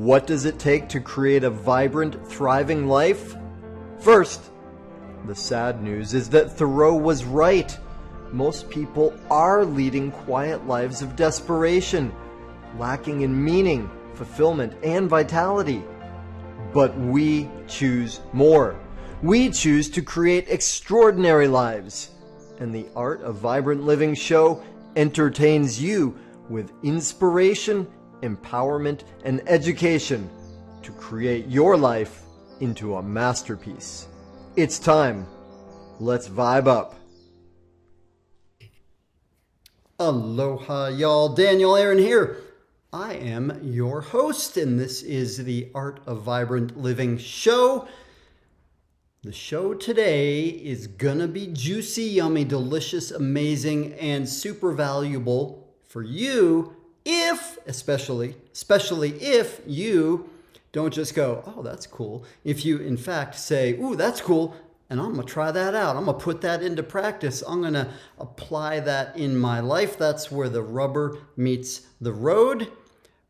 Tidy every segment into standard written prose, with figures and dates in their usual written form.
What does it take to create a vibrant, thriving life? First, the sad news is that Thoreau was right. Most people are leading quiet lives of desperation, lacking in meaning, fulfillment, and vitality. But we choose more. We choose to create extraordinary lives. And the Art of Vibrant Living show entertains you with inspiration, empowerment, and education to create your life into a masterpiece. It's time. Let's vibe up. Aloha, y'all. Daniel Aaron here. I am your host, and this is the Art of Vibrant Living show. The show today is gonna be juicy, yummy, delicious, amazing, and super valuable for you especially if you don't just go, oh, that's cool. If you, in fact, say, ooh, that's cool, and I'm going to try that out. I'm going to put that into practice. I'm going to apply that in my life. That's where the rubber meets the road.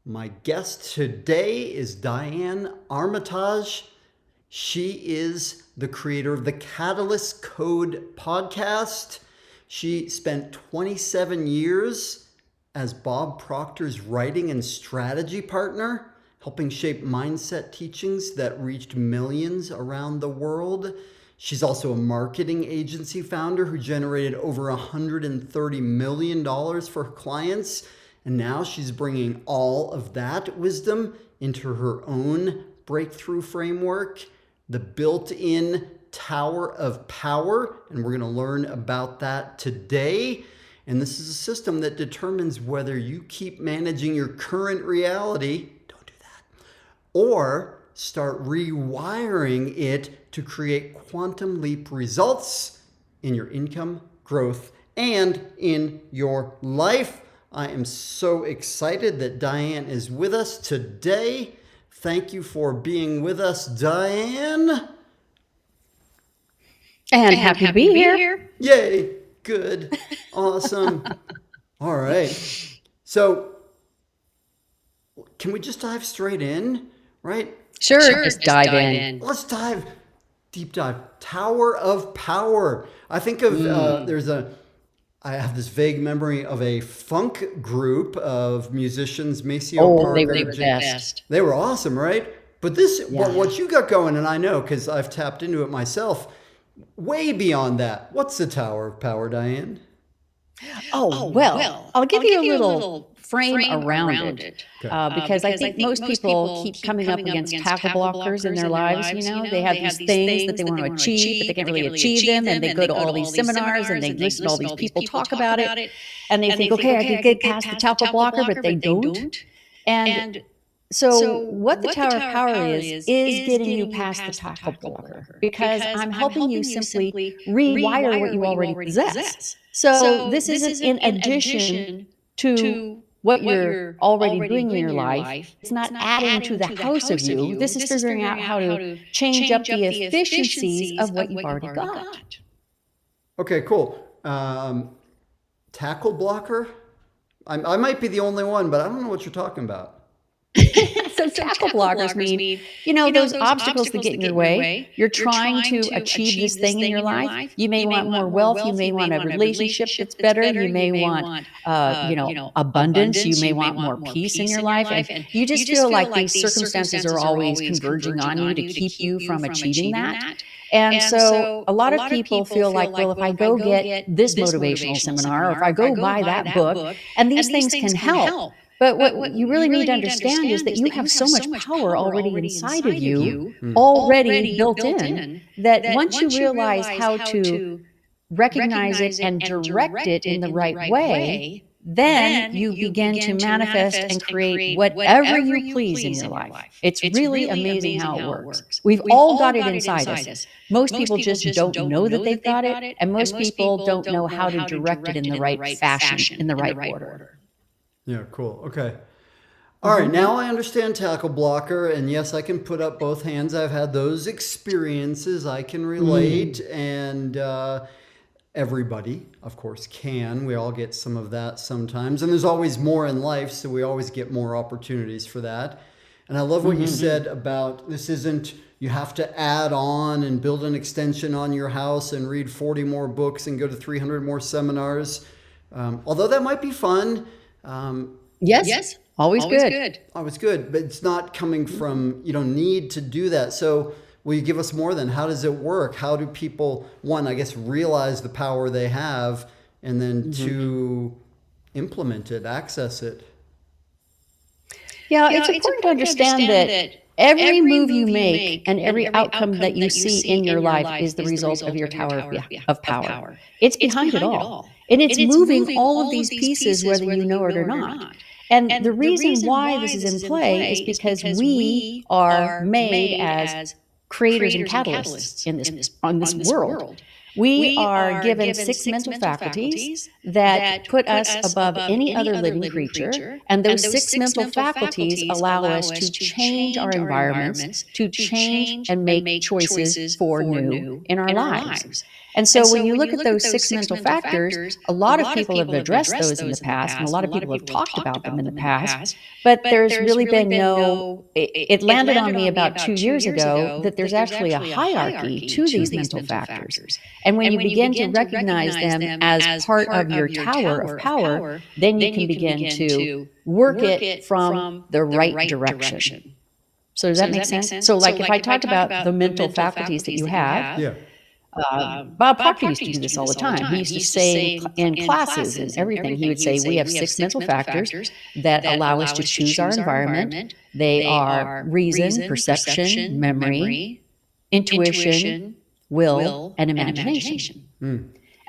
My guest today is Diane Armitage. She is the creator of the Catalyst Code podcast. She spent 27 years as Bob Proctor's writing and strategy partner, helping shape mindset teachings that reached millions around the world. She's also a marketing agency founder who generated over $130 million for her clients. And now she's bringing all of that wisdom into her own breakthrough framework, the built-in Tower of Power. And we're going to learn about that today. And this is a system that determines whether you keep managing your current reality, don't do that, or start rewiring it to create quantum leap results in your income, growth, and in your life. I am so excited that Diane is with us today. Thank you for being with us, Diane. And happy to be here. Yay. Good. Awesome. All right. So can we just dive straight in, right? Sure, just dive in. Let's deep dive. Tower of Power. I think of, I have this vague memory of a funk group of musicians, Maceo Parker. They were the best. They were awesome, right? But what you got going, and I know because I've tapped into it myself, way beyond that. What's the Tower of Power, Diane? Well, I'll give you a little frame around it. Okay. Because I think most people keep coming up against tackle blockers in their lives. You know, they have these things that they want to achieve, but they can't really achieve them. And they go to all these seminars and they listen to all these people talk about it. And they think, okay, I can get past the tackle blocker, but they don't. So what the Tower of Power is getting you past the tackle blocker, because I'm helping you simply rewire what you already possess. So this isn't in addition to what you're already doing in your life. It's not adding to the house of you. This is figuring out how to change up the efficiencies of what you've already got. Okay, cool. Tackle blocker? I might be the only one, but I don't know what you're talking about. So tackle blockers mean, those obstacles that get in your way. You're trying to achieve this thing in your life. You may want more wealth. You may want a relationship that's better. You may want, abundance. You may want more peace in your life. And you just feel like these circumstances are always converging on you to keep you from achieving that. And so a lot of people feel like, well, if I go get this motivational seminar, or if I go buy that book, and these things can help. But what you really need to understand is that you have so much power already inside of you, already built in, that once you realize how to recognize it and direct it in the right way, then you begin to manifest and create whatever you please in your life. It's really amazing how it works. We've all got it inside us. Most people just don't know that they've got it, and most people don't know how to direct it in the right fashion, in the right order. Yeah, cool. Okay. All right. Now I understand tackle blocker. And yes, I can put up both hands. I've had those experiences. I can relate. And everybody, of course, can. We all get some of that sometimes. And there's always more in life. So we always get more opportunities for that. And I love what you said about this isn't, you have to add on and build an extension on your house and read 40 more books and go to 300 more seminars. Although that might be fun. Yes. Always good. Always good, but it's not coming from, you don't need to do that. So will you give us more then? How does it work? How do people, one, I guess, realize the power they have, and then two, implement it, access it? Yeah, it's important to understand that every move you make and every outcome that you see in your life is the result of your tower of power. It's behind it all. And it's moving all of these pieces, whether you know it or not. And the reason why this is in play is because we are made as creators and catalysts on this world. We are given 6 mental faculties that put us above any other living creature, and those 6 mental faculties allow us to change our environments, to change and make choices for new in our lives. And so when you look at those 6 mental factors, a lot of people have addressed those in the past, and a lot of people have talked about them in the past, but there's really been it landed on me about 2 years ago that there's actually a hierarchy to these mental factors. And when you begin to recognize them as part of your tower of power, then you can begin to work it from the right direction. So does that make sense? So like if I talked about the mental faculties that you have, Bob Proctor used to do this all the time. He used to say in classes and everything, he would say, we have 6 mental factors that allow us to choose our environment. They are reason, perception, memory, intuition, will, and imagination.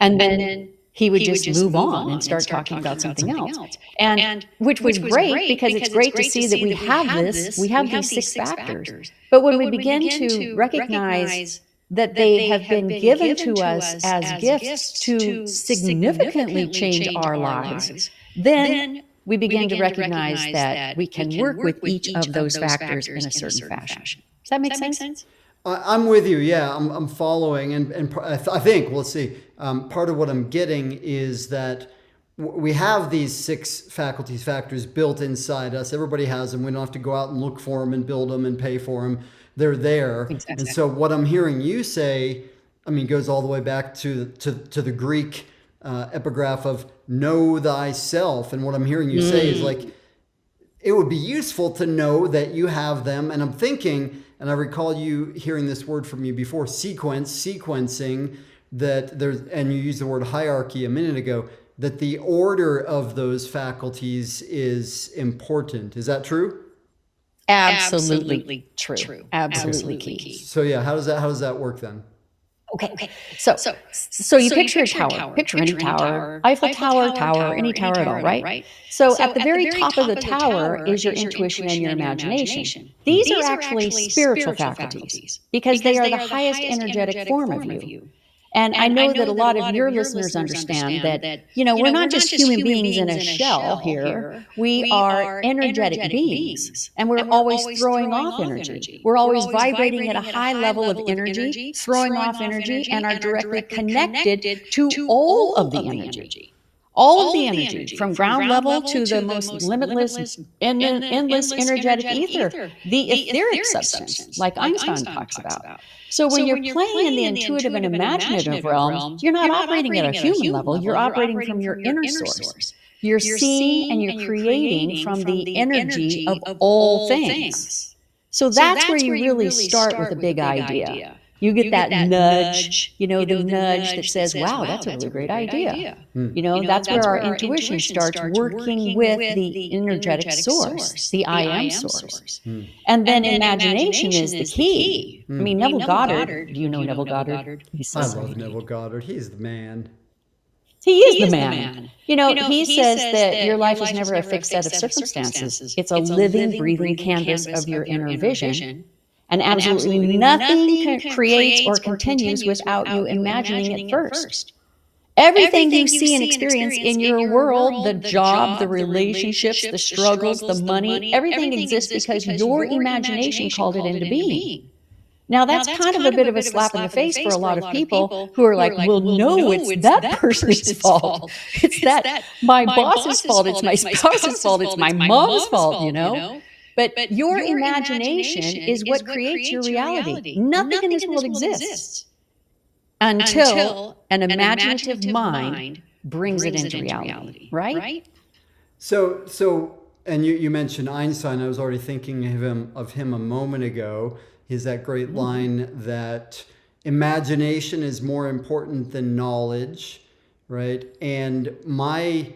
And then he would just move on and start talking about something else. And which was great, because it's great to see that we have these 6 factors. But when we begin to recognize that they have been given to us as gifts to significantly change our lives, then we begin to recognize that we can work with each of those factors in a certain fashion. Does that make sense? I'm with you. Yeah, I'm following. And I think, let's see, part of what I'm getting is that we have these 6 faculties, factors built inside us. Everybody has them. We don't have to go out and look for them and build them and pay for them. They're there. Exactly. And so what I'm hearing you say, goes all the way back to the Greek epigraph of know thyself. And what I'm hearing you say is like, it would be useful to know that you have them. And I'm thinking, and I recall you hearing this word from you before, sequencing, that there's, and you used the word hierarchy a minute ago, that the order of those faculties is important. Is that true? Absolutely true. Absolutely key. So yeah, how does that work then? Okay. So you picture a tower. Picture any tower. Eiffel Tower, any tower at all, right? So at the very top of the tower is your intuition and your imagination. These are actually spiritual faculties because they are the highest energetic form of you. And I know that a lot of your listeners understand that, we're not just human beings in a shell here. We are energetic beings, and we're always throwing off energy. We're always vibrating at a high level of energy, throwing off energy, and are directly connected to all of the energy. All of the energy, from ground level to the most limitless, endless energetic ether, the etheric substance, like Einstein talks about. So when you're playing in the intuitive and imaginative realms, you're not operating at a human level, you're operating from your inner source. You're seeing and you're creating from the energy of all things. So that's where you really start with a big idea. You get that nudge, the nudge that says, wow, that's a really great idea. That's where our intuition starts working with the energetic source, the I am source. And then imagination is the key. Neville Goddard, do you know Neville Goddard? I love Neville Goddard. He's the man. He is the man. He says that your life is never a fixed set of circumstances. It's a living, breathing canvas of your inner vision. And absolutely nothing creates or continues without you imagining it first. Everything you see and experience in your world, the job, the relationships, the struggles, the money, everything exists because your imagination called it into being. Now, that's kind of a bit of a slap in the face for a lot of people who are like, well, no, it's that person's fault. It's that my boss's fault. It's my spouse's fault. It's my mom's fault, But your imagination is what creates your reality. Nothing in this world exists until an imaginative mind brings it into reality, right? So, and you mentioned Einstein. I was already thinking of him a moment ago. He has that great line that imagination is more important than knowledge, right? And my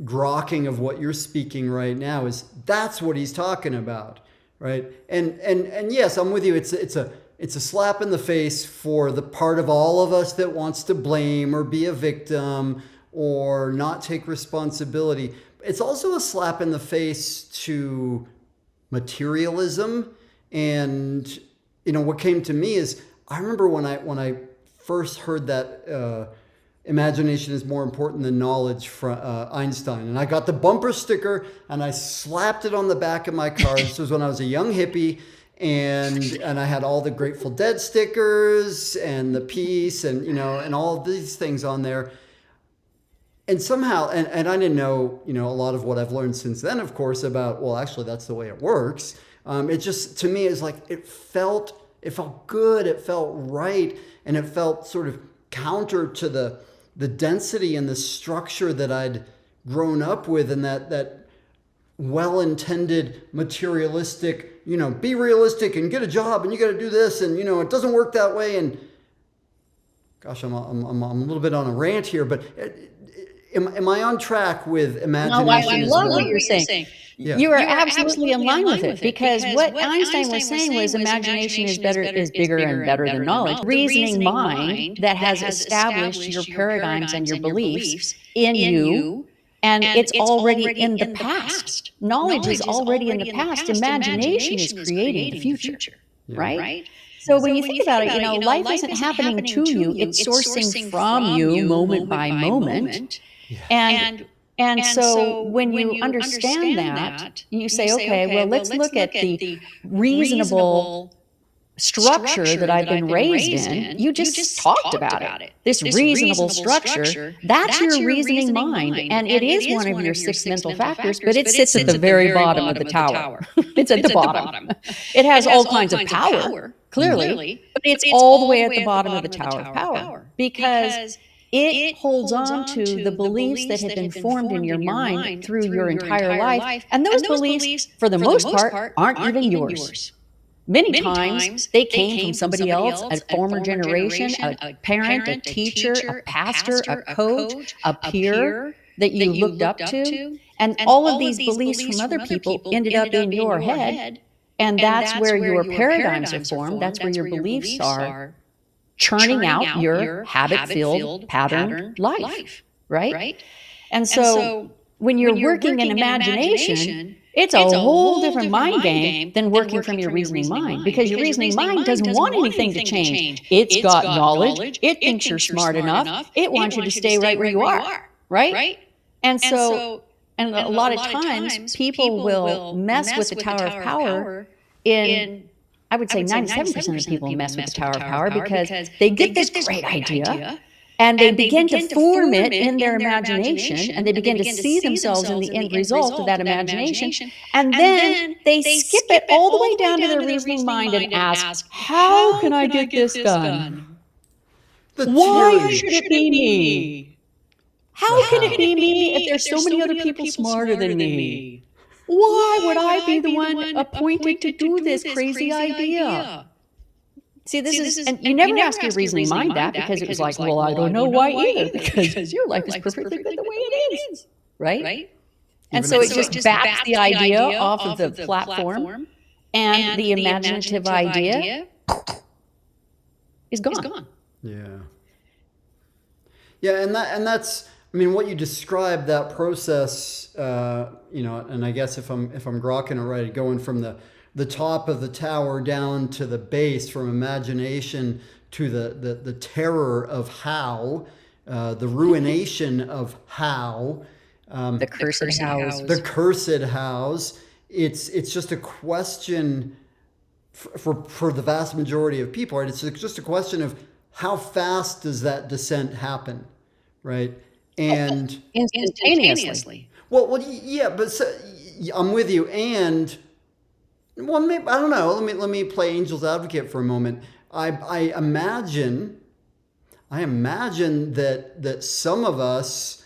grokking of what you're speaking right now is that's what he's talking about, right? And yes, I'm with you. It's a slap in the face for the part of all of us that wants to blame or be a victim or not take responsibility. It's also a slap in the face to materialism. And what came to me is I remember when I first heard that imagination is more important than knowledge from Einstein, and I got the bumper sticker and I slapped it on the back of my car. This was when I was a young hippie, and I had all the Grateful Dead stickers and the peace and all of these things on there. And somehow, and I didn't know, a lot of what I've learned since then, of course, about, well, actually, that's the way it works. It just, to me, is like, it felt good, it felt right, and it felt sort of counter to the density and the structure that I'd grown up with, and that well-intended materialistic, be realistic and get a job, and you got to do this, and, it doesn't work that way. And gosh, I'm a little bit on a rant here, but am I on track with imagination? No, I love what you're saying. Yeah. You are absolutely in line with it, because what Einstein was saying was imagination is bigger and better than knowledge. Reasoning mind that has established your paradigms and your beliefs in you, and it's already in the past. Knowledge is already in the past. Imagination is creating the future, right? So when you think about it, life isn't happening to you, it's sourcing from you moment by moment. Yeah. And so when you understand that, you say, okay, well, let's look at the reasonable structure that I've been raised in. You just talked about it. This reasonable structure, that's your reasoning mind. And it is one of your 6 mental factors, but it sits at the very bottom of the tower. It's at the bottom. It has all kinds of power, clearly, but it's all the way at the bottom of the tower of power, because it holds on to the beliefs that have been formed in your mind through your entire life. And those beliefs, for the most part, aren't even yours. Many times, they came from somebody else, a former generation, a parent, a teacher, a pastor, a coach, a peer that you looked up to. And all of these beliefs from other people ended up in your head. And that's where your paradigms are formed. That's where your beliefs are, churning out your habit-filled pattern life, right? And so when you're working in imagination, it's a whole different mind game than working from your reasoning mind, because your reasoning mind doesn't want anything to change. It's got knowledge. It thinks you're smart enough. It wants you to stay right where you are, right? And so, and a lot of times, people will mess with the Tower of Power in, I would say 97% of people mess with the Tower of Power because they get this great idea, and they begin to form it in their imagination, and they begin to see themselves in the end result of that imagination. And then they skip it all the way down to their reasoning mind and ask, how can I get this done? Why should it be me? How can it be me if there's so many other people smarter than me? Why would I be the one appointed to do this crazy idea? See, this is, and you never ask your reasoning mind that, because it was like, well, I don't know why either, because your life is perfectly good the way it is, right? And so it just backs the idea off of the platform, and the imaginative idea is gone. Yeah, and that's, I mean, what you described, that process, and I guess if I'm grokking it right, going from the top of the tower down to the base, from imagination to the terror of how, the ruination of how, The cursed house. the cursed house. It's just a question for the vast majority of people, right? It's just a question of how fast does that descent happen, right? And Instantaneously. well, yeah, but so, I'm with you. And well, maybe, I don't know. Let me play angel's advocate for a moment. I imagine that some of us,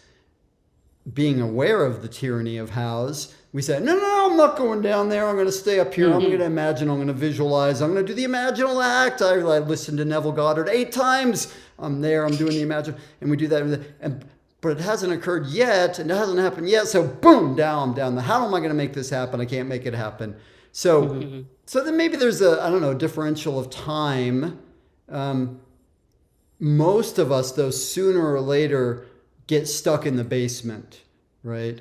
being aware of the tyranny of hows, we say, no, I'm not going down there. I'm going to stay up here. I'm going to imagine. I'm going to visualize. I'm going to do the imaginal act. I listened to Neville Goddard 8 times. I'm there. I'm doing the imagine, and we do that. But it hasn't occurred yet, and it hasn't happened yet. So boom, down. How am I going to make this happen? I can't make it happen. So, so then maybe there's a differential of time. Most of us, though, sooner or later get stuck in the basement, right?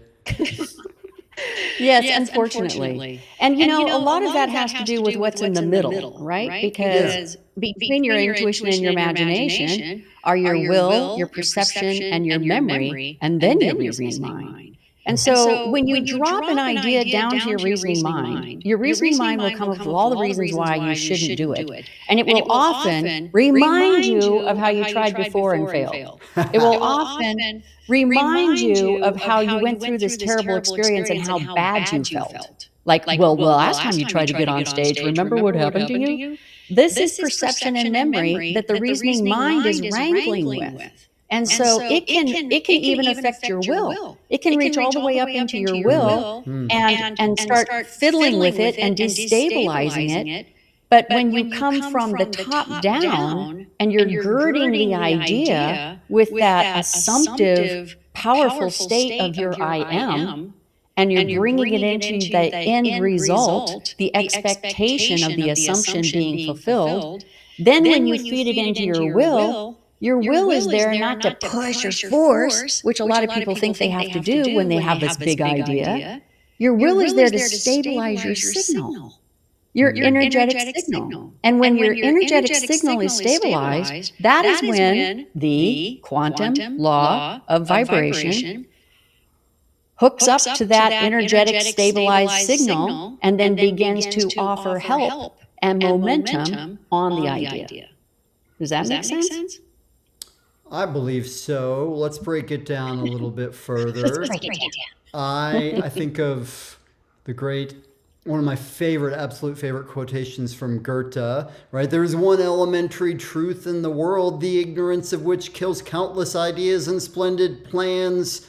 Yes, unfortunately. And you know, a lot of that has to do with what's in the middle, right? Because between your intuition and your imagination are your will, your perception, and your memory, and then your reasoning mind. And so when you drop an idea down to your reasoning mind will come up with all the reasons why you shouldn't do it. And it will often remind you of how you tried before and failed. It will often remind you of how you went through this terrible experience and how bad you felt. Like, well, the last time you tried to get on stage, remember what happened to you? This is perception and memory that the reasoning mind is wrangling with. And so it can even affect your will. It can reach all the way up into your will and start fiddling with it and destabilizing it. But when you come from the top down and you're girding the idea with that assumptive, powerful state of your I am, and you're bringing it into the end result, the expectation of the assumption being fulfilled, then when you feed it into your will is there not to push or force, which a lot of people think they have to do when they have this big idea. Your will is there to stabilize your signal, your energetic signal. And when your energetic signal is stabilized, that is when the quantum law of vibration hooks up to that energetic stabilized signal and then begins to offer help and momentum on the idea. Does that make sense? I believe so. Let's break it down a little bit further. I think of one of my absolute favorite quotations from Goethe, right? There is one elementary truth in the world, the ignorance of which kills countless ideas and splendid plans.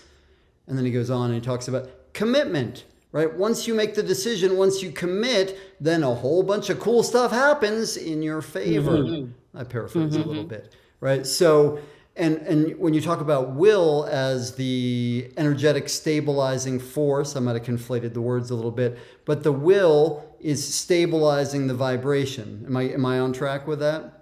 And then he goes on and he talks about commitment, right? Once you make the decision, once you commit, then a whole bunch of cool stuff happens in your favor. I paraphrase a little bit, right? So, and when you talk about will as the energetic stabilizing force, I might have conflated the words a little bit, but the will is stabilizing the vibration. Am I on track with that?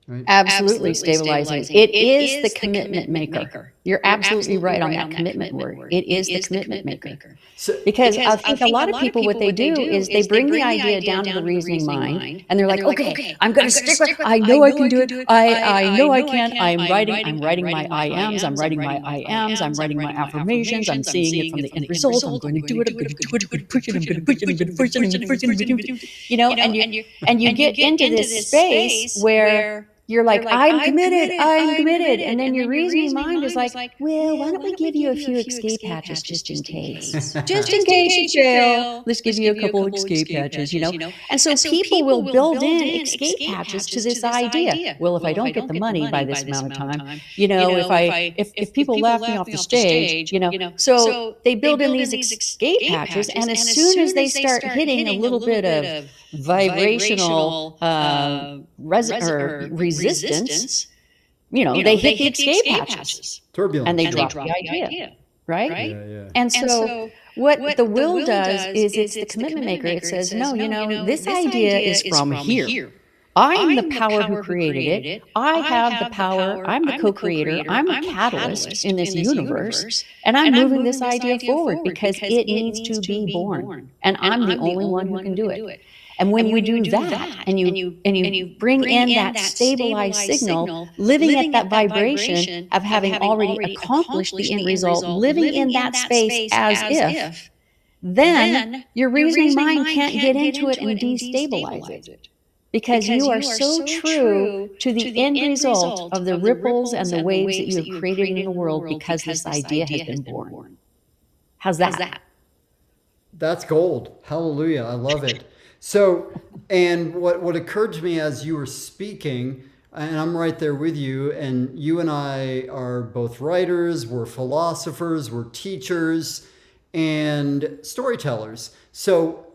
Right? Absolutely stabilizing. It is the commitment maker. You're absolutely right on that commitment word. It is the commitment maker. Because I think a lot of people, what they do is they bring the idea down to the reasoning mind, and they're like, okay, I'm going to stick with it. I know I can do it. I know I can. I'm writing my I ams. I'm writing my I ams. I'm writing my affirmations. I'm seeing it from the end result. I'm going to do it. I'm going to do it. I'm going to push it. I'm going to push it. I'm going to push it. I'm going to push it. You know, and you get into this space where you're like, I'm committed. And then your reasoning mind is like, well, why don't we give you a few escape hatches just in case? Just in case you fail, let's give you a couple of escape hatches, you know? And so people will build in escape hatches to this idea. Well, if I don't get the money by this amount of time, you know, if people laugh me off the stage, you know, so they build in these escape hatches. And as soon as they start hitting a little bit of vibrational resistance, you know, they hit the escape hatches. Turbulence. And they drop the idea. Right? Yeah. And so what the will does is it's the commitment maker. It says, no, you know, this idea is from here. I'm the power who created it. I have the power. I'm the co-creator. I'm a catalyst in this universe. And I'm moving this idea forward because it needs to be born. And I'm the only one who can do it. And when you do that and you bring in that stabilized signal, living at that vibration of having already accomplished the end result, living in that space as if, then your reasoning mind can't get into it and destabilize it. Because you are so true to the end result of the ripples and the waves that you have created in the world because this idea has been born. How's that? That's gold. Hallelujah. I love it. So, and what occurred to me as you were speaking, and I'm right there with you, and you and I are both writers, we're philosophers, we're teachers, and storytellers. So,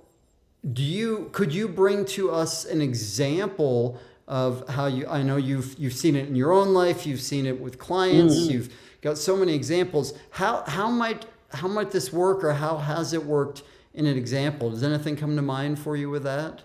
could you bring to us an example of how I know you've seen it in your own life, you've seen it with clients, you've got so many examples. How might this work, or how has it worked in an example? Does anything come to mind for you with that?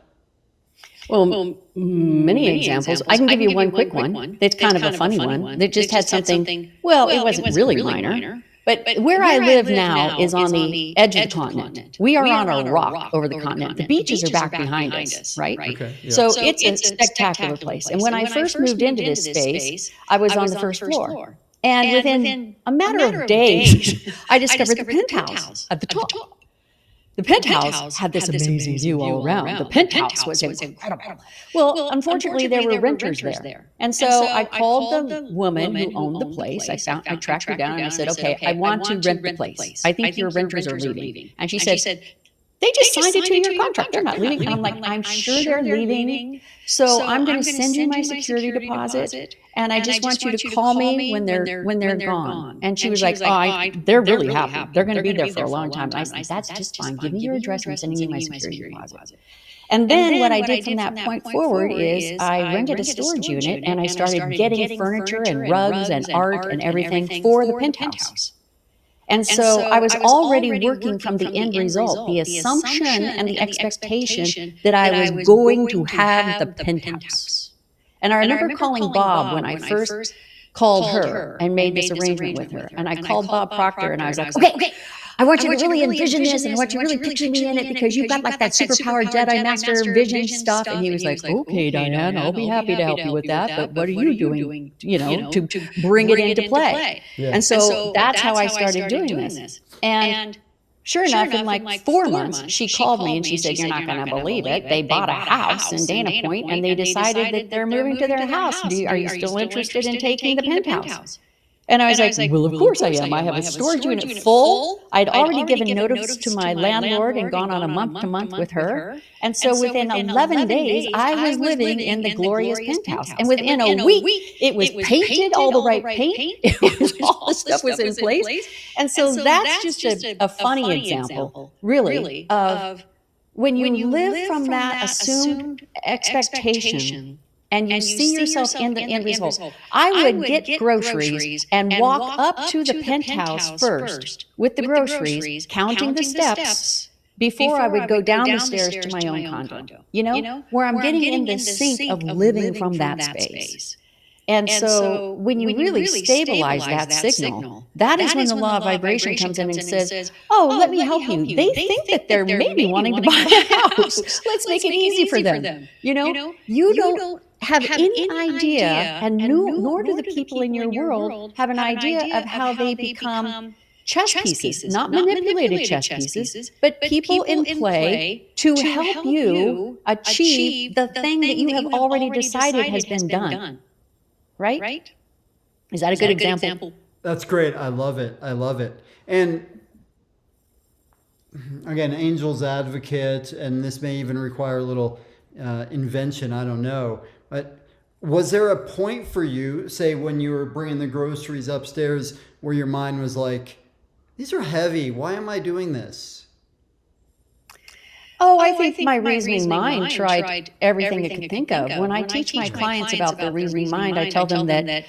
Well, many examples. I can give you one quick one. That's kind of a funny one. That just had something. Well, it wasn't really minor. But where I live now is on the edge of the continent. We are on a rock over the continent. The beaches are back behind us, right? Okay. Yeah. So it's a spectacular place. And when I first moved into this space, I was on the first floor. And within a matter of days, I discovered the penthouse at the top. The penthouse had this amazing view all around. The penthouse was incredible. Well, unfortunately, there were renters there. And so I called the woman who owned the place. I tracked her down and I said, okay, I want to rent the place. I think your renters are leaving. And she said, they just signed a 2-year contract. They're not leaving. And I'm like, I'm sure they're leaving. So I'm going to send you my security deposit. And I just want you to call me when they're gone. And she was like, they're really happy. They're going to be there for a long time. I said, that's just fine. Give me your address. I'm sending you my security deposit. And then what I did from that point forward is I rented a storage unit and I started getting furniture and rugs and art and everything for the penthouse. And so I was already working from the end result, the assumption and the expectation that I was going to have the penthouse. And I remember calling Bob when I first called her and made this arrangement with her. And I called Bob Proctor and I was like, okay, I want you to really envision this and I want you to really picture me in it because you've got like that superpowered Jedi Master vision stuff. And he was like, okay, Diane, I'll be happy to help you with that. But what are you doing, to bring it into play? Yeah. And so that's how I started doing this. And sure enough, in like 4 months, she called me and she said, you're not going to believe it. They bought a house in Dana Point and they decided that they're moving to their house. Are you still interested in taking the penthouse? And I was like, well, of course I am. I have a storage unit full. I'd already given notice to my landlord and gone on a month-to-month with her. And so within 11 days, I was living in the glorious penthouse. And within a week, it was painted, all the right paint. All the stuff was in place. And so that's just a funny example, really, of when you live from that assumed expectation and you see yourself in the end result. I would get groceries and walk up to the penthouse first with the groceries, counting the steps before I would go down the stairs to my own condo. Where I'm getting in the sync of living from that space. And so when you really stabilize that signal, that is when the law of vibration comes in and says, oh, let me help you. They think that they're maybe wanting to buy a house. Let's make it easy for them. You don't have any idea, and nor do the people in your world have an idea of how they become chess pieces, not manipulated chess pieces, but people in play to help you achieve the thing that you have already decided has been done. Right? Is that a good example? That's great. I love it. And again, angel's advocate, and this may even require a little invention. I don't know. But was there a point for you, say when you were bringing the groceries upstairs, where your mind was like, these are heavy. Why am I doing this? I think my reasoning mind tried everything it could think of. When I teach my clients about the reasoning mind, I tell them that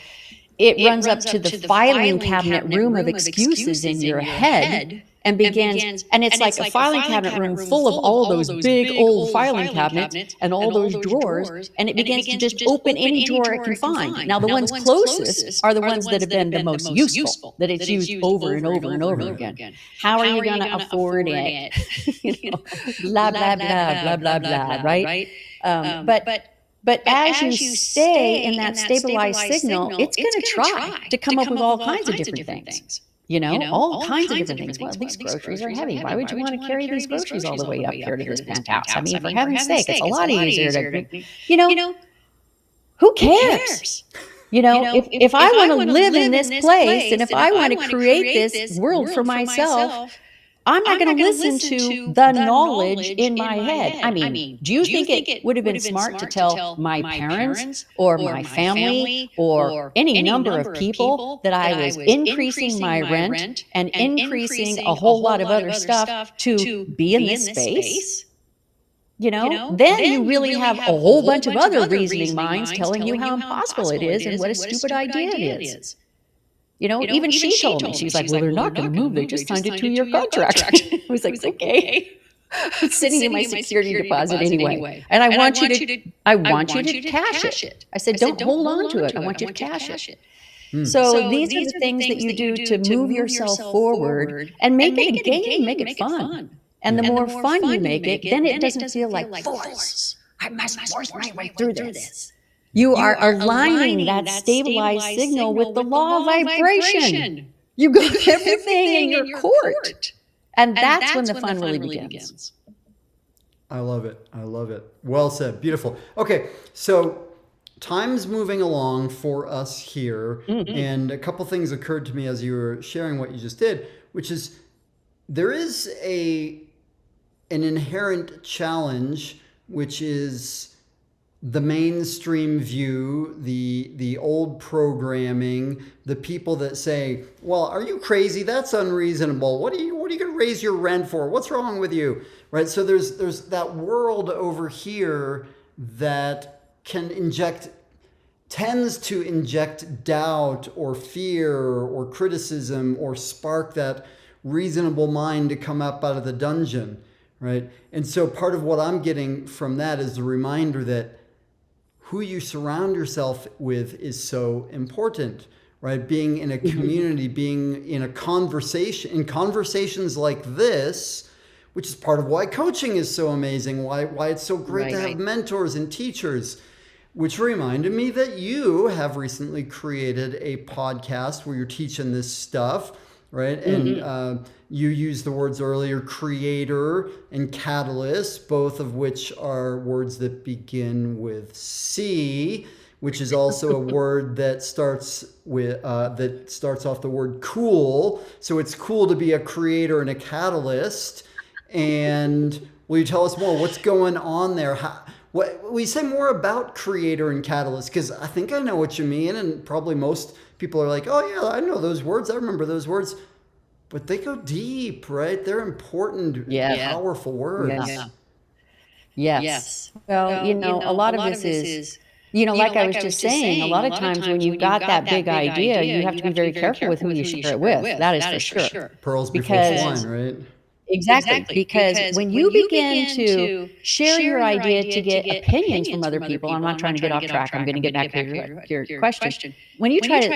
it runs up to the filing cabinet room of excuses in your head and begins, and it's like a filing cabinet room full of all those big old filing cabinets and all those drawers, and it begins to just open any drawer it can find. Now, the ones closest are the ones that have been the most useful, that it's used over and over and over again. How are you going to afford it? Blah, blah, blah, blah, blah, blah, right? But as you stay in that stabilized signal, it's going to try to come up with all kinds of different things. All kinds of different things. Well, these groceries are heavy. Why would you want to carry these groceries all the way up here to this penthouse? I mean, for heaven's sake, it's a lot easier to, who cares? If I want to live in this place and if I want to create this world for myself, I'm not going to listen to the knowledge in my head. I mean, do you think it would have been smart to tell my parents or my family or any number of people that I was increasing my rent and increasing a whole lot of other stuff to be in this space? Then you really have a whole bunch of other reasoning minds telling you how impossible it is and what a stupid idea it is. Even she told me, she's like, well, they're not going to move. They just signed a 2-year contract. I was like, okay. It's sitting in my security deposit anyway. And I want you to cash it. I said, don't hold on to it. I want you to cash it. So these are the things that you do to move yourself forward and make it a game, make it fun. And the more fun you make it, then it doesn't feel like force. I must force my way through this. You are aligning that stabilized signal with the law of vibration. You got everything in your court. And that's when the fun really begins. I love it. I love it. Well said. Beautiful. Okay, so time's moving along for us here. And a couple things occurred to me as you were sharing what you just did, which is there is an inherent challenge, which is the mainstream view, the old programming, the people that say, well, are you crazy? That's unreasonable. What are you going to raise your rent for? What's wrong with you? Right? So there's that world over here that tends to inject doubt or fear or criticism or spark that reasonable mind to come up out of the dungeon, right? And so part of what I'm getting from that is the reminder that who you surround yourself with is so important, right? Being in a community, being in a conversation, in conversations like this, which is part of why coaching is so amazing, why it's so great to have mentors and teachers, which reminded me that you have recently created a podcast where you're teaching this stuff, right? And you used the words earlier, creator and catalyst, both of which are words that begin with C, which is also a word that starts off the word cool. So it's cool to be a creator and a catalyst. And will you tell us more? What's going on there? Will you say more about creator and catalyst? Because I think I know what you mean, and probably most people are like, oh yeah, I know those words. I remember those words. But they go deep, right? They're important, powerful words. Yes. Well, a lot of this is, like I was just saying, a lot of times when you've got that big idea, you have to be very careful with who you share it with. That is for sure. Pearls before swine, right? Exactly, because when you begin to share your idea to get opinions from other people, I'm not trying to get off track. I'm going to get back to your question. When you try to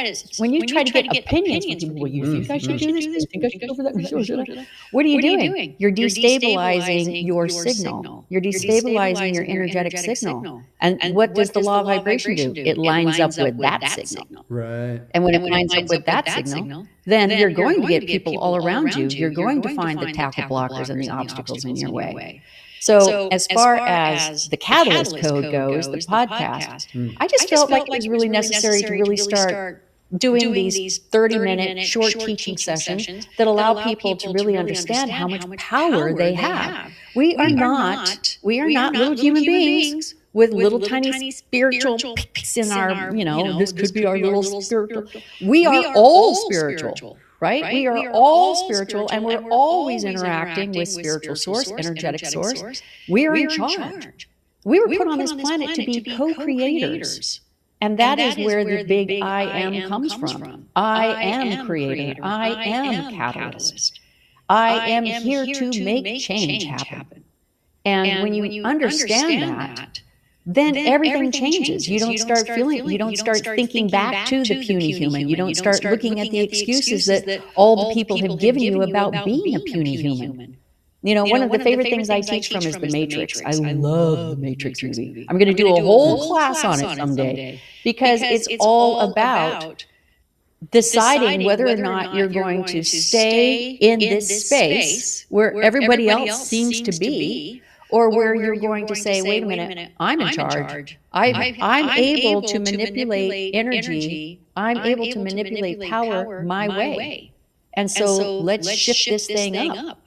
get opinions from people, well, you think I should do this? You think I should go for that? What are you doing? You're destabilizing your signal. You're destabilizing your energetic signal. And what does the law of vibration do? It lines up with that signal. Right. And when it lines up with that signal, then you're going to get people all around you. You're going to find the tackle blockers and the obstacles in your way. So as far as the Catalyst Code goes, the podcast, I just felt like it was really necessary to really start doing these 30-minute short teaching sessions that allow people to really understand how much power they have. We are not little human beings with little tiny spiritual peaks in our, this could be our little spiritual. We are all spiritual. Right? We are all spiritual, and we're always interacting with spiritual source, energetic source. We are in charge. We were put on this planet to be co-creators. And that is where the big I am comes from. I am creator. I am catalyst. I am here to make change happen. And when you understand that, then everything changes. You don't start thinking back to the puny human. You don't start looking at the excuses that all the people have given you about being a puny human. One of the favorite things I teach from is The Matrix. I love The Matrix movie. I'm going to do a whole class on it someday because it's all about deciding whether or not you're going to stay in this space where everybody else seems to be, or where you're going to say, wait a minute, I'm in charge. I'm able to manipulate energy. I'm able to manipulate power my way. And so let's shift this thing up.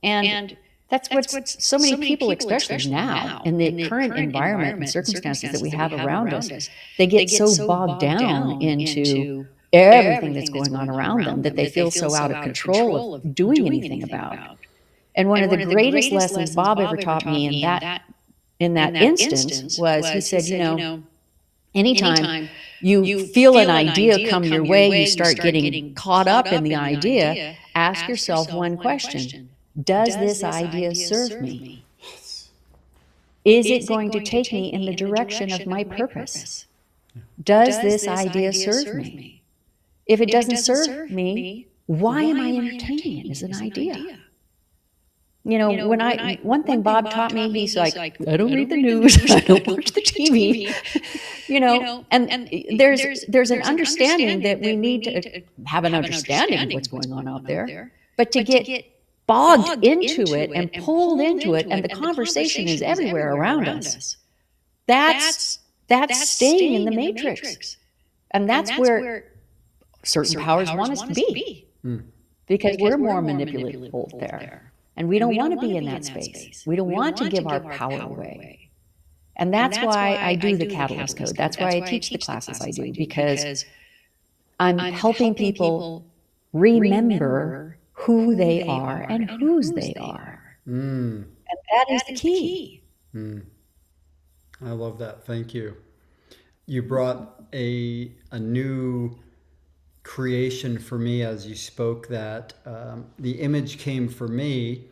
And that's what so many people, especially now, in the current environment and circumstances that we have around us, they get so bogged down into everything that's going on around them that they feel so out of control of doing anything about. And one of the greatest lessons Bob ever taught me in that instance was, he said, anytime you feel an idea come your way, you start getting caught up in the idea, ask yourself one question. Does this idea serve me? Is it going to take me in the direction of my purpose? Does this idea serve me? If it doesn't serve me, why am I entertaining it as an idea? One thing Bob taught me, he's like, I don't read the news, I don't watch the TV, and there's an understanding that we need to have an understanding of what's going on out there, but to get bogged into it and pulled into it, and the conversation is everywhere around us. That's staying in the matrix, and that's where certain powers want us to be, because we're more manipulable there. And we don't want to be in that space. We don't want to give our power away. And that's why I do the Catalyst Code. That's why I teach the classes I do, because I'm helping people remember who they are and whose they are. And that is the key. I love that. Thank you. You brought a new creation for me as you spoke that. The image came for me.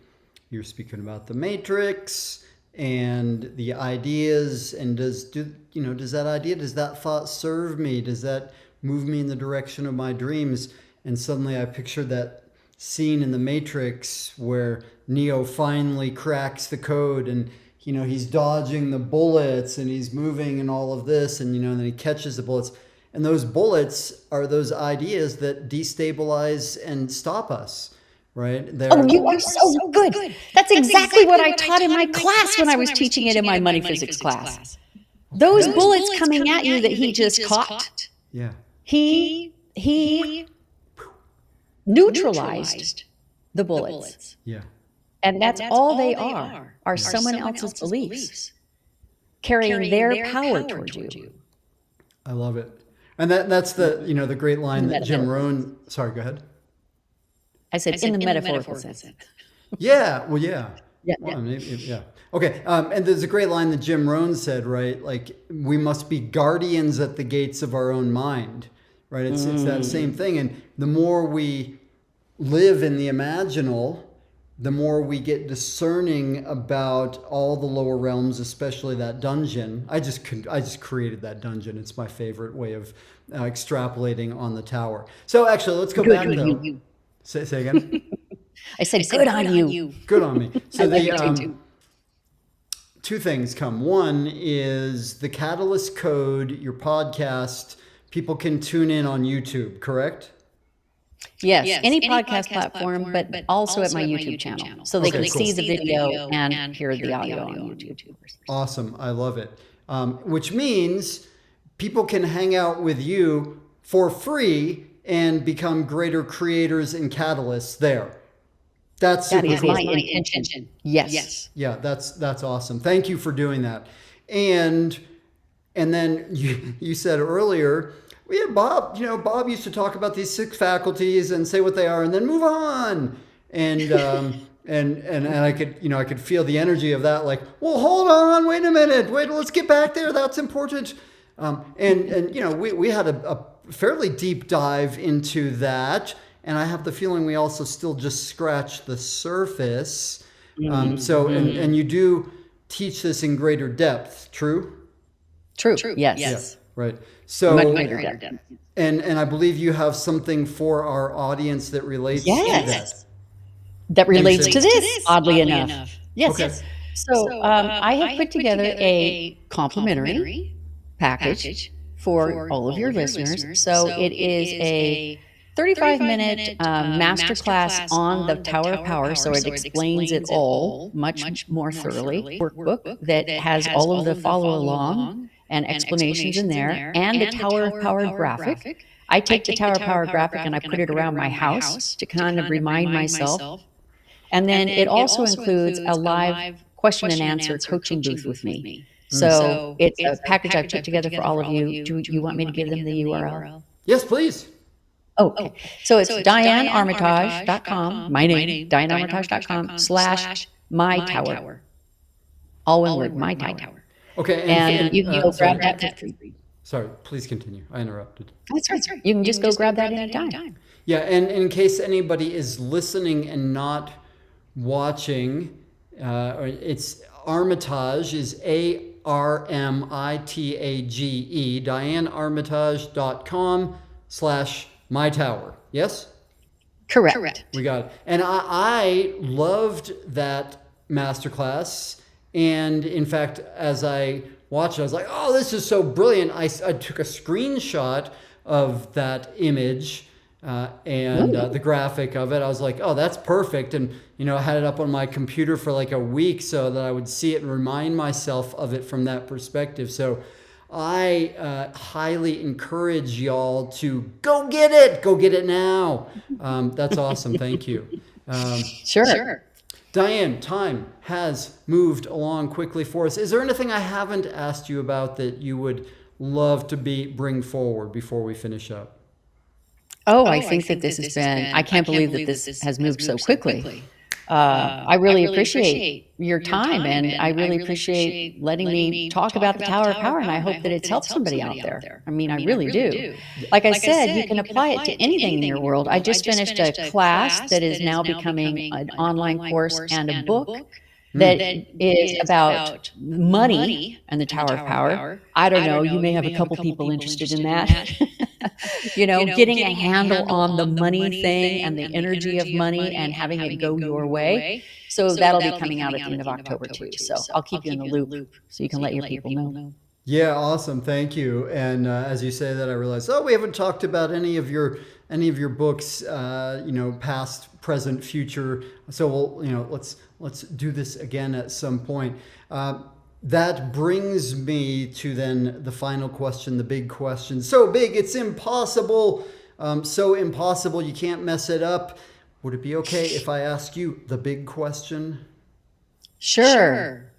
You were speaking about the matrix and the ideas, and does that thought serve me? Does that move me in the direction of my dreams? And suddenly I pictured that scene in the Matrix where Neo finally cracks the code, and he's dodging the bullets and he's moving and all of this, and then he catches the bullets. And those bullets are those ideas that destabilize and stop us, right? You are so good. That's exactly what I taught in my class when I was teaching it in my money physics class. Those bullets coming at you that he just caught, he neutralized the bullets. Yeah. And that's all they are someone else's beliefs carrying their power towards you. I love it. And that's the great line that Jim Rohn, sorry, go ahead. I said in the metaphorical sense. Yeah. Well, yeah. Yeah. Well, yeah. Okay. And there's a great line that Jim Rohn said, right? Like, we must be guardians at the gates of our own mind, right? It's that same thing. And the more we live in the imaginal, the more we get discerning about all the lower realms, especially that dungeon. I just created that dungeon. It's my favorite way of extrapolating on the tower. So actually, let's go back though. Say again. I said, good on you. Good on me. So the two things come. One is the Catalyst Code, your podcast. People can tune in on YouTube, correct? Yes, any podcast platform, but also at my YouTube channel. So they can see the video and hear the audio on YouTube. Awesome. I love it. Which means people can hang out with you for free and become greater creators and catalysts there. That is my intention. Yes. Yeah, that's awesome. Thank you for doing that. And then you said earlier, yeah, Bob, Bob used to talk about these 6 faculties and say what they are and then move on. And and I could feel the energy of that, like, well, hold on, wait a minute, let's get back there. That's important. We had a fairly deep dive into that, and I have the feeling we also still just scratched the surface. And you do teach this in greater depth. True. Yes. Yeah, right. So, much greater depth. And I believe you have something for our audience that relates to that. That relates to this, oddly enough. Yes. Okay. So I have put together a complimentary package for all of your listeners. So it is a 35-minute masterclass on the Tower of Power. So it explains it all much more thoroughly. Workbook that has all of the follow along and explanations in there, and the Tower of Power graphic. I take the Tower of Power graphic and I put it around my house to kind of remind myself And then it also includes a live question and answer coaching booth with me. So it's a package I've put together for all of you. Do you want me to give them the URL? Yes, please. Okay. So it's dianearmitage.com, my name, dianearmitage.com/mytower. All one word, my tower. Okay. And you can go grab that for free. Sorry, please continue. I interrupted. That's right. You can just go grab that anytime. Yeah, and in case anybody is listening and not watching, it's Armitage is ARMITAGE, dianearmitage.com/mytower. Yes? Correct. We got it. And I loved that masterclass. And in fact, as I watched it, I was like, oh, this is so brilliant. I took a screenshot of that image and the graphic of it. I was like, oh, that's perfect. And, I had it up on my computer for like a week so that I would see it and remind myself of it from that perspective. So I highly encourage y'all to go get it. Go get it now. That's awesome. Thank you. Sure. Diane, time has moved along quickly for us. Is there anything I haven't asked you about that you would love to bring forward before we finish up? I think that this has been, I can't believe that this has moved so quickly. I really appreciate your time, and I really appreciate letting me talk about the Tower of Power, and I hope that it's helped somebody out there. I mean, I really do. Like I said, you can apply it to anything in your world. I just finished a class that is now becoming an online course and a book that is about money and the Tower of Power. I don't know, you may have a couple people interested in that. Getting a handle on the money thing and the energy of money and having it go your way. So that'll be coming out at the end of October too. So I'll keep you in the loop so you can let your people know. Yeah, awesome. Thank you. And as you say that, I realized, we haven't talked about any of your books, past, present, future. So we'll, let's do this again at some point. That brings me to then the final question, the big question. So big, it's impossible. So impossible, you can't mess it up. Would it be okay if I ask you the big question? Sure.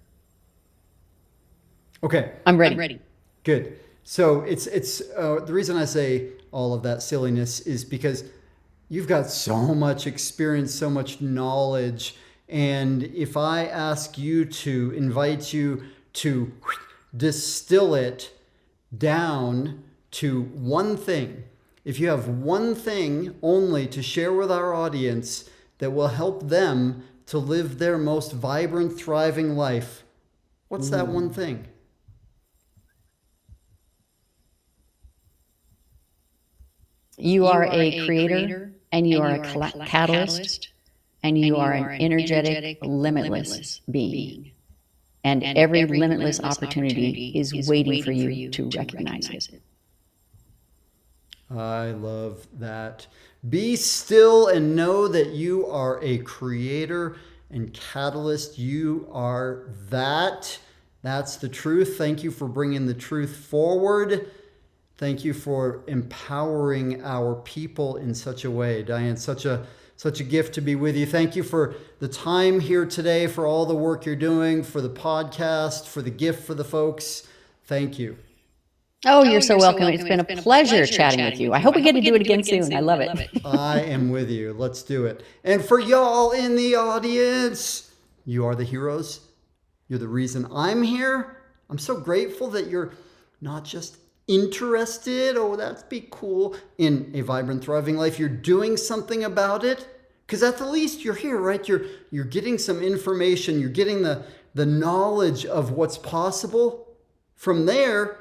Okay. I'm ready. Good. So it's the reason I say all of that silliness is because you've got so much experience, so much knowledge. And if I ask you to invite you to distill it down to one thing, if you have one thing only to share with our audience that will help them to live their most vibrant, thriving life, what's that one thing? You are a creator, and you are a catalyst, and you are an energetic, limitless being. And every limitless opportunity is waiting for you to recognize it. I love that. Be still and know that you are a creator and catalyst. You are that. That's the truth. Thank you for bringing the truth forward. Thank you for empowering our people in such a way. Diane, such a gift to be with you. Thank you for the time here today, for all the work you're doing, for the podcast, for the gift for the folks. Thank you. Oh, you're so welcome. It's been a pleasure chatting with you. I hope we get to do it again soon. I love it. I am with you. Let's do it. And for y'all in the audience, you are the heroes. You're the reason I'm here. I'm so grateful that you're not just interested, that'd be cool, in a vibrant, thriving life. You're doing something about it, because at the least you're here, right? You're getting some information. You're getting the knowledge of what's possible. From there,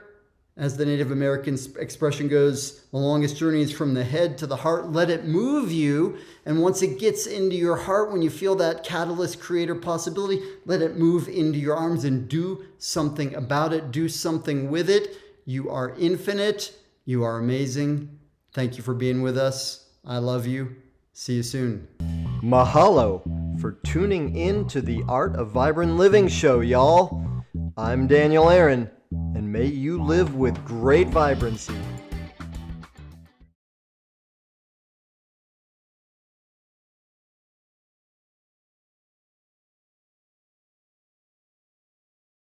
as the Native American expression goes, the longest journey is from the head to the heart. Let it move you. And once it gets into your heart, when you feel that catalyst, creator possibility, let it move into your arms and do something about it. Do something with it. You are infinite. You are amazing. Thank you for being with us. I love you. See you soon. Mahalo for tuning in to the Art of Vibrant Living show, y'all. I'm Daniel Aaron, and may you live with great vibrancy.